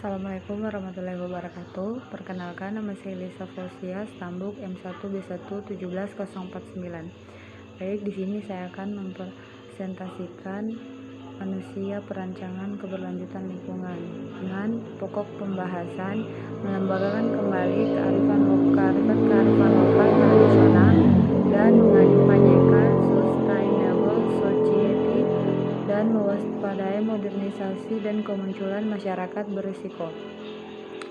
Assalamualaikum warahmatullahi wabarakatuh. Perkenalkan, nama saya Lisa Fausia, Stambuk M1B1170449. Baik, di sini saya akan mempresentasikan manusia perancangan keberlanjutan lingkungan dengan pokok pembahasan melembagakan kembali kearifan lokal tradisional dan mengampanyekan sustainable society dan mewaspadai modernisasi dan kemunculan masyarakat berisiko.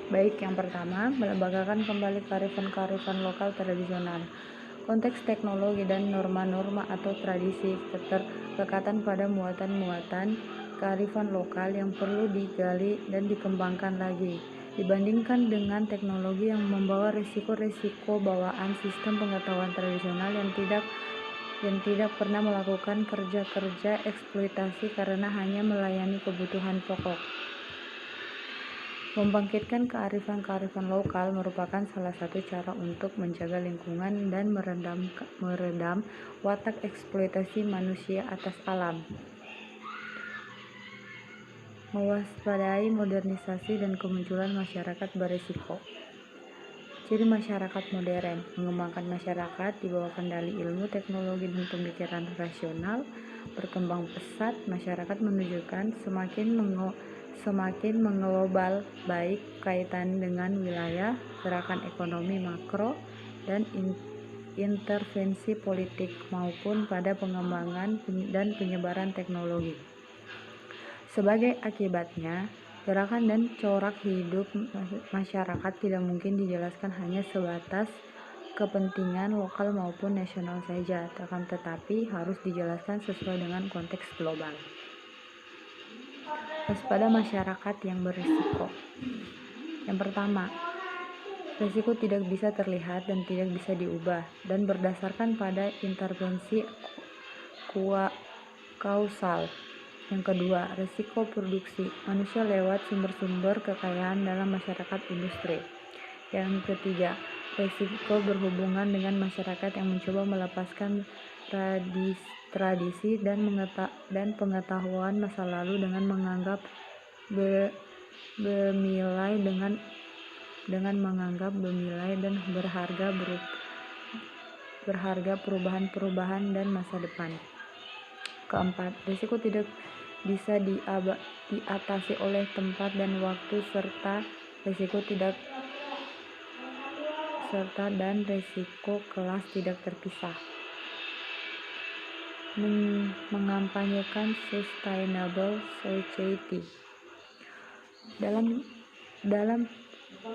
Baik, yang pertama, melembagakan kembali kearifan lokal tradisional. Konteks teknologi dan norma-norma atau tradisi keterkaitan pada muatan-muatan kearifan lokal yang perlu digali dan dikembangkan lagi dibandingkan dengan teknologi yang membawa risiko-risiko bawaan sistem pengetahuan tradisional yang tidak pernah melakukan kerja-kerja eksploitasi karena hanya melayani kebutuhan pokok. Membangkitkan kearifan lokal merupakan salah satu cara untuk menjaga lingkungan dan meredam watak eksploitasi manusia atas alam. Mewaspadai modernisasi dan kemunculan masyarakat berisiko. Ciri masyarakat modern, mengembangkan masyarakat di bawah kendali ilmu, teknologi, dan pemikiran rasional, berkembang pesat. Masyarakat menunjukkan semakin mengglobal, baik kaitan dengan wilayah, gerakan ekonomi makro, dan intervensi politik maupun pada pengembangan dan penyebaran teknologi. Sebagai akibatnya, gerakan dan corak hidup masyarakat tidak mungkin dijelaskan hanya sebatas kepentingan lokal maupun nasional saja, akan tetapi harus dijelaskan sesuai dengan konteks global. Waspada masyarakat yang berisiko. Yang pertama, risiko tidak bisa terlihat dan tidak bisa diubah dan berdasarkan pada intervensi kausal. Yang kedua, risiko produksi manusia lewat sumber-sumber kekayaan dalam masyarakat industri. Yang ketiga, risiko berhubungan dengan masyarakat yang mencoba melepaskan tradisi dan pengetahuan masa lalu dengan menganggap bernilai dan berharga perubahan dan masa depan. Keempat, risiko tidak bisa diatasi oleh tempat dan waktu serta risiko kelas tidak terpisah. Mengampanyekan sustainable society. Dalam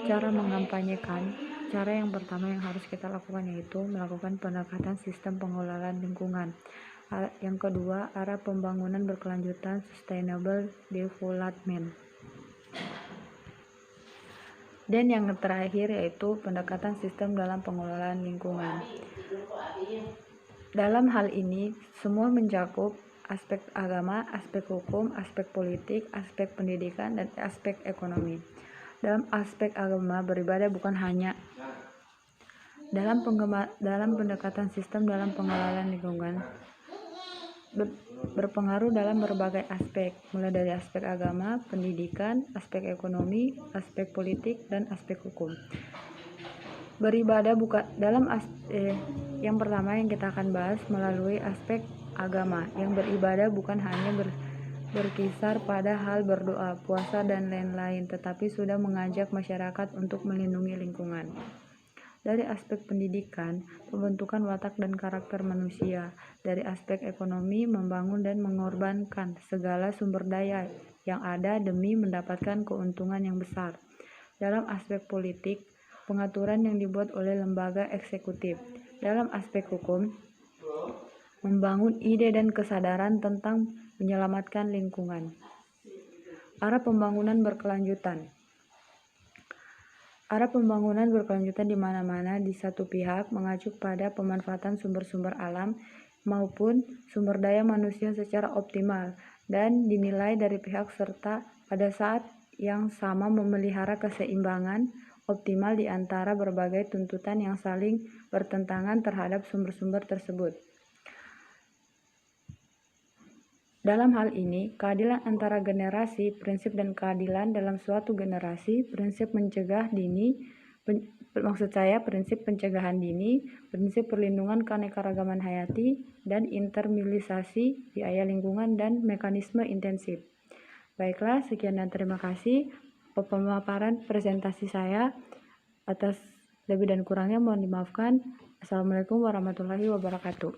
cara mengampanyekan, cara yang pertama yang harus kita lakukan yaitu melakukan pendekatan sistem pengelolaan lingkungan. Yang kedua, arah pembangunan berkelanjutan sustainable development. Dan yang terakhir yaitu pendekatan sistem dalam pengelolaan lingkungan. Dalam hal ini, semua mencakup aspek agama, aspek hukum, aspek politik, aspek pendidikan, dan aspek ekonomi. Dalam aspek agama, beribadah bukan hanya dalam pendekatan sistem dalam pengelolaan lingkungan berpengaruh dalam berbagai aspek, mulai dari aspek agama, pendidikan, aspek ekonomi, aspek politik, dan aspek hukum. Beribadah bukan yang pertama yang kita akan bahas melalui aspek agama, yang beribadah bukan hanya berkisar pada hal berdoa, puasa, dan lain-lain, tetapi sudah mengajak masyarakat untuk melindungi lingkungan. Dari aspek pendidikan, pembentukan watak dan karakter manusia. Dari aspek ekonomi, membangun dan mengorbankan segala sumber daya yang ada demi mendapatkan keuntungan yang besar. Dalam aspek politik, pengaturan yang dibuat oleh lembaga eksekutif. Dalam aspek hukum, membangun ide dan kesadaran tentang menyelamatkan lingkungan. Arah pembangunan berkelanjutan. Arah pembangunan berkelanjutan di mana-mana di satu pihak mengacu pada pemanfaatan sumber-sumber alam maupun sumber daya manusia secara optimal dan dinilai dari pihak serta pada saat yang sama memelihara keseimbangan optimal di antara berbagai tuntutan yang saling bertentangan terhadap sumber-sumber tersebut. Dalam hal ini, keadilan antara generasi, prinsip dan keadilan dalam suatu generasi, prinsip mencegah dini, prinsip pencegahan dini, prinsip perlindungan keanekaragaman hayati, dan intermilisasi biaya lingkungan dan mekanisme intensif. Baiklah, sekian dan terima kasih pemaparan presentasi saya. Atas lebih dan kurangnya mohon dimaafkan. Assalamualaikum warahmatullahi wabarakatuh.